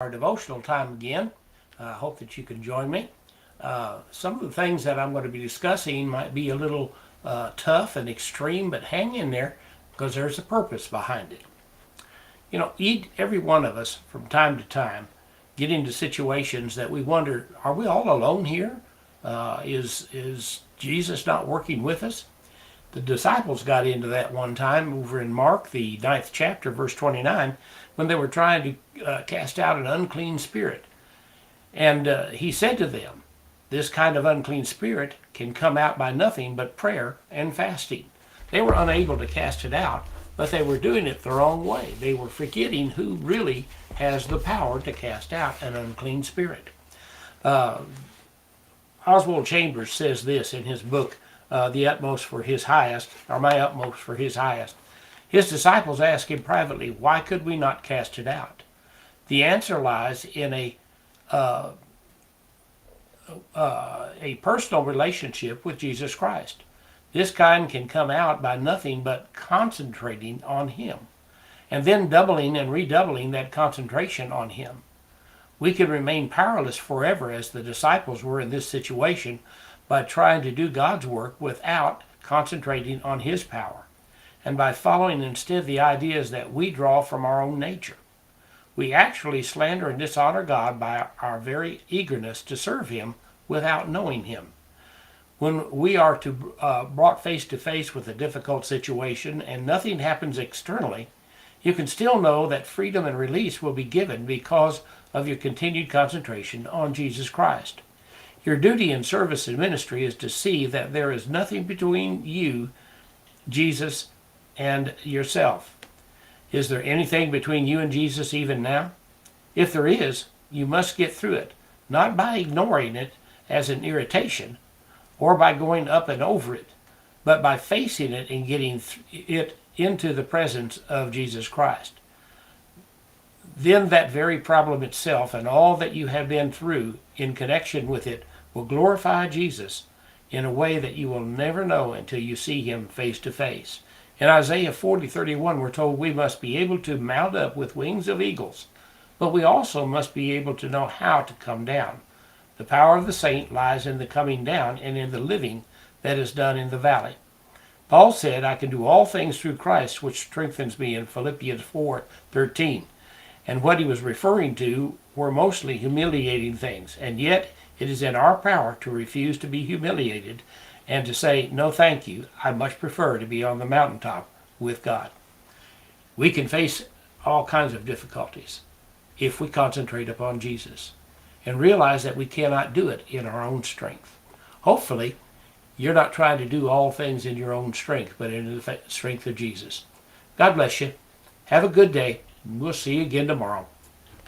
Our devotional time again. I hope that you can join me. Some of the things that I'm going to be discussing might be a little tough and extreme, but hang in there because there's a purpose behind it. You know, every one of us from time to time get into situations that we wonder, are we all alone here? Is Jesus not working with us? The disciples got into that one time over in Mark, the 9th chapter, verse 29, when they were trying to cast out an unclean spirit. And he said to them, this kind of unclean spirit can come out by nothing but prayer and fasting. They were unable to cast it out, but they were doing it the wrong way. They were forgetting who really has the power to cast out an unclean spirit. Oswald Chambers says this in his book, The Utmost for His Highest, or My Utmost for His Highest. His disciples asked him privately, why could we not cast it out? The answer lies in a personal relationship with Jesus Christ. This kind can come out by nothing but concentrating on Him, and then doubling and redoubling that concentration on Him. We can remain powerless forever as the disciples were in this situation by trying to do God's work without concentrating on His power, and by following instead the ideas that we draw from our own nature. We actually slander and dishonor God by our very eagerness to serve Him without knowing Him. When we are brought face to face with a difficult situation and nothing happens externally, you can still know that freedom and release will be given because of your continued concentration on Jesus Christ. Your duty in service and ministry is to see that there is nothing between you, Jesus, and yourself. Is there anything between you and Jesus even now? If there is, you must get through it, not by ignoring it as an irritation or by going up and over it, but by facing it and getting it into the presence of Jesus Christ. Then that very problem itself and all that you have been through in connection with it will glorify Jesus in a way that you will never know until you see Him face to face. In Isaiah 40:31, we're told we must be able to mount up with wings of eagles, but we also must be able to know how to come down. The power of the saint lies in the coming down and in the living that is done in the valley. Paul said, I can do all things through Christ, which strengthens me in Philippians 4:13. And what he was referring to were mostly humiliating things, and yet it is in our power to refuse to be humiliated and to say, no thank you, I much prefer to be on the mountaintop with God. We can face all kinds of difficulties if we concentrate upon Jesus and realize that we cannot do it in our own strength. Hopefully, you're not trying to do all things in your own strength, but in the strength of Jesus. God bless you. Have a good day. We'll see you again tomorrow.